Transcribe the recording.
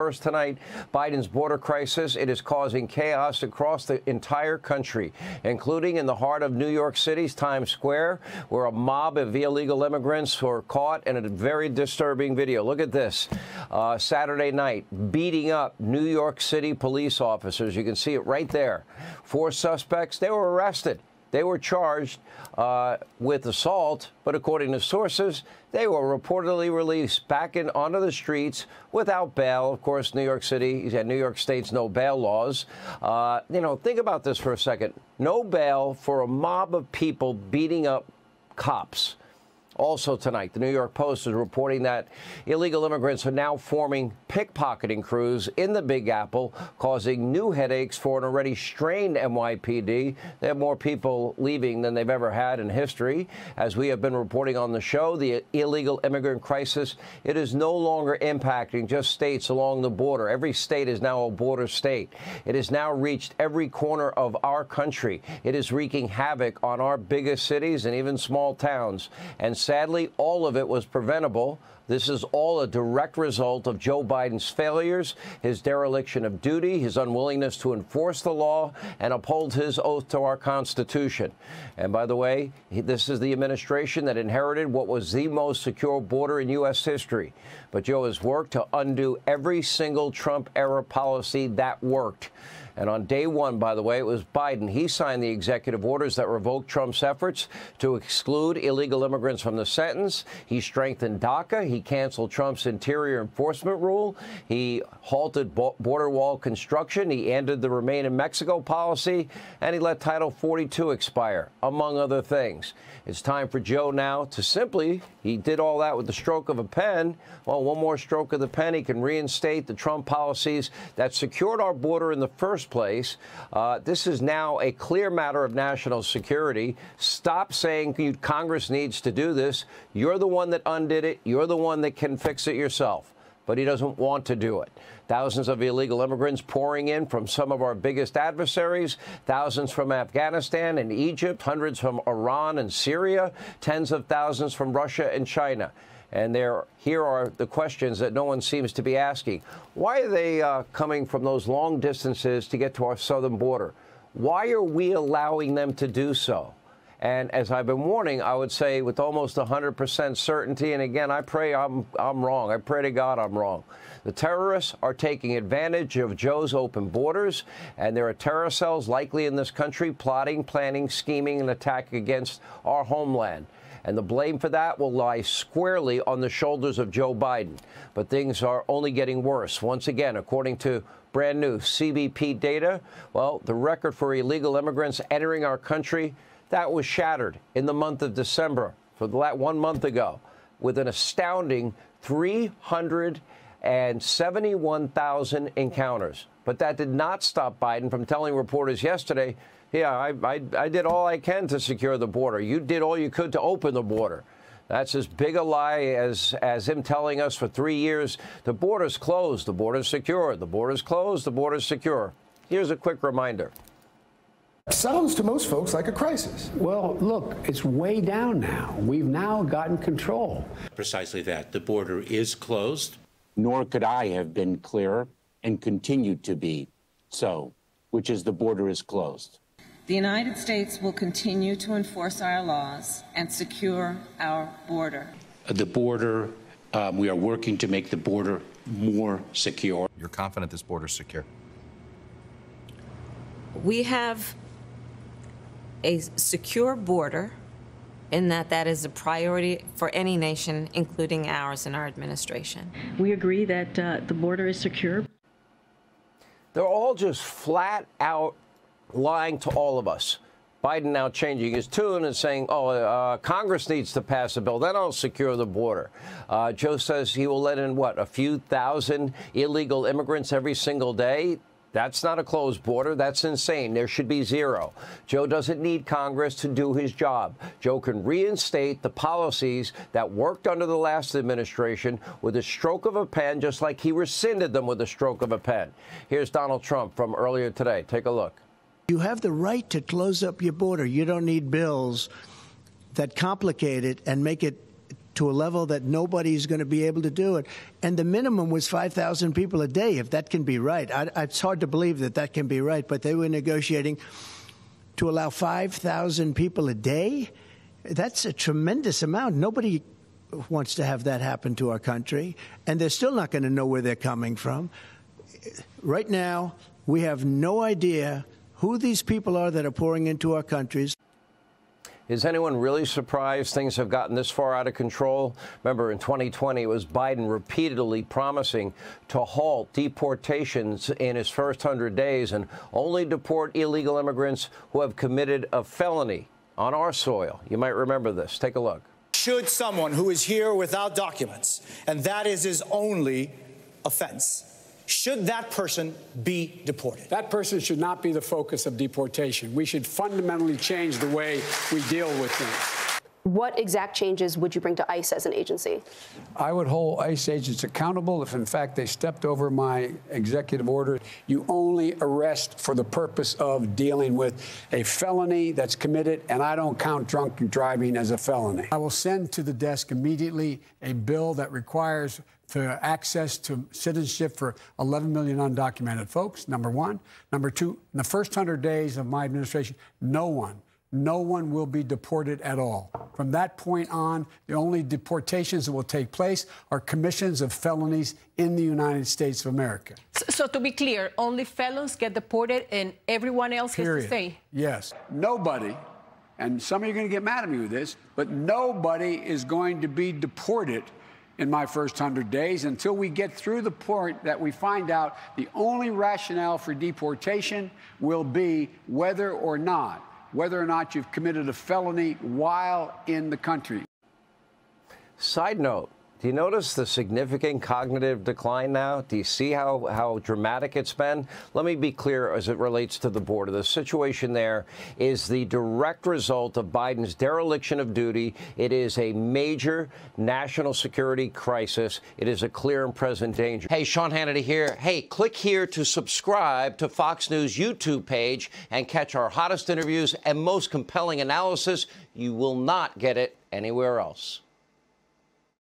First tonight, Biden's border crisis, it is causing chaos across the entire country, including in the heart of New York City's Times Square, where a mob of illegal immigrants were caught in a very disturbing video. Look at this. Saturday night, beating up New York City police officers. You can see it right there. 4 suspects, they were arrested. They were charged with assault, but according to sources, they were reportedly released back onto the streets without bail. Of course, New York City and New York State's no bail laws. Think about this for a second. No bail for a mob of people beating up cops. Also tonight, the New York Post is reporting that illegal immigrants are now forming pickpocketing crews in the Big Apple, causing new headaches for an already strained NYPD. They have more people leaving than they've ever had in history. As we have been reporting on the show, the illegal immigrant crisis, it is no longer impacting just states along the border. Every state is now a border state. It has now reached every corner of our country. It is wreaking havoc on our biggest cities and even small towns. And sadly, all of it was preventable. This is all a direct result of Joe Biden's failures, his dereliction of duty, his unwillingness to enforce the law and uphold his oath to our Constitution. And by the way, this is the administration that inherited what was the most secure border in U.S. history. But Joe has worked to undo every single Trump-era policy that worked. And on day one, by the way, it was Biden. He signed the executive orders that revoked Trump's efforts to exclude illegal immigrants from the sentence. He strengthened DACA. He canceled Trump's interior enforcement rule. He halted border wall construction. He ended the Remain in Mexico policy. And he let Title 42 expire, among other things. It's time for Joe now to he did all that with the stroke of a pen. Well, one more stroke of the pen, he can reinstate the Trump policies that secured our border in the first place. This is now a clear matter of national security. Stop saying Congress needs to do this. You're the one that undid it. You're the one that can fix it yourself. But he doesn't want to do it. Thousands of illegal immigrants pouring in from some of our biggest adversaries, thousands from Afghanistan and Egypt, hundreds from Iran and Syria, tens of thousands from Russia and China. And here are the questions that no one seems to be asking. Why are they coming from those long distances to get to our southern border? Why are we allowing them to do so? And as I've been warning, I would say with almost 100% certainty, and again, I pray I'm wrong. I pray to God I'm wrong. The terrorists are taking advantage of Joe's open borders, and there are terror cells likely in this country plotting, planning, scheming an attack against our homeland. And the blame for that will lie squarely on the shoulders of Joe Biden. But things are only getting worse. Once again, according to brand new CBP data, well, the record for illegal immigrants entering our country, that was shattered in the month of December, for that 1 month ago, with an astounding 371,000 encounters. But that did not stop Biden from telling reporters yesterday, yeah, I did all I can to secure the border. You did all you could to open the border. That's as big a lie as him telling us for 3 years, the border's closed, the border's secure, the border's closed, the border's secure. Here's a quick reminder. Sounds to most folks like a crisis. Well, look, it's way down now. We've now gotten control. Precisely that. The border is closed. Nor could I have been clearer and continue to be so, which is the border is closed. The United States will continue to enforce our laws and secure our border. The border, we are working to make the border more secure. You're confident this border is secure? We have a secure border in that is a priority for any nation, including ours and our administration. We agree that the border is secure. They're all just flat out lying to all of us. Biden now changing his tune and saying, Congress needs to pass a bill. That'll secure the border. Joe says he will let in, a few thousand illegal immigrants every single day. That's not a closed border. That's insane. There should be zero. Joe doesn't need Congress to do his job. Joe can reinstate the policies that worked under the last administration with a stroke of a pen, just like he rescinded them with a stroke of a pen. Here's Donald Trump from earlier today. Take a look. You have the right to close up your border. You don't need bills that complicate it and make it to a level that nobody's going to be able to do it. And the minimum was 5,000 people a day, if that can be right. It's hard to believe that that can be right, but they were negotiating to allow 5,000 people a day. That's a tremendous amount. Nobody wants to have that happen to our country, and they're still not going to know where they're coming from. Right now, we have no idea who these people are that are pouring into our countries. Is anyone really surprised things have gotten this far out of control? Remember, in 2020, it was Biden repeatedly promising to halt deportations in his first 100 days and only deport illegal immigrants who have committed a felony on our soil. You might remember this. Take a look. Should someone who is here without documents, and that is his only offense, should that person be deported? That person should not be the focus of deportation. We should fundamentally change the way we deal with things. What exact changes would you bring to ICE as an agency? I would hold ICE agents accountable if, in fact, they stepped over my executive order. You only arrest for the purpose of dealing with a felony that's committed, and I don't count drunk driving as a felony. I will send to the desk immediately a bill that requires access to citizenship for 11 million undocumented folks, number one. Number two, in the first 100 days of my administration, no one will be deported at all. From that point on, the only deportations that will take place are commissions of felonies in the United States of America. So to be clear, only felons get deported and everyone else gets to stay? Yes. Nobody, and some of you are going to get mad at me with this, but nobody is going to be deported in my first 100 days until we get through the point that we find out the only rationale for deportation will be whether or not you've committed a felony while in the country. Side note, do you notice the significant cognitive decline now? Do you see how dramatic it's been? Let me be clear as it relates to the border. The situation there is the direct result of Biden's dereliction of duty. It is a major national security crisis. It is a clear and present danger. Hey, Sean Hannity here. Hey, click here to subscribe to Fox News YouTube page and catch our hottest interviews and most compelling analysis. You will not get it anywhere else.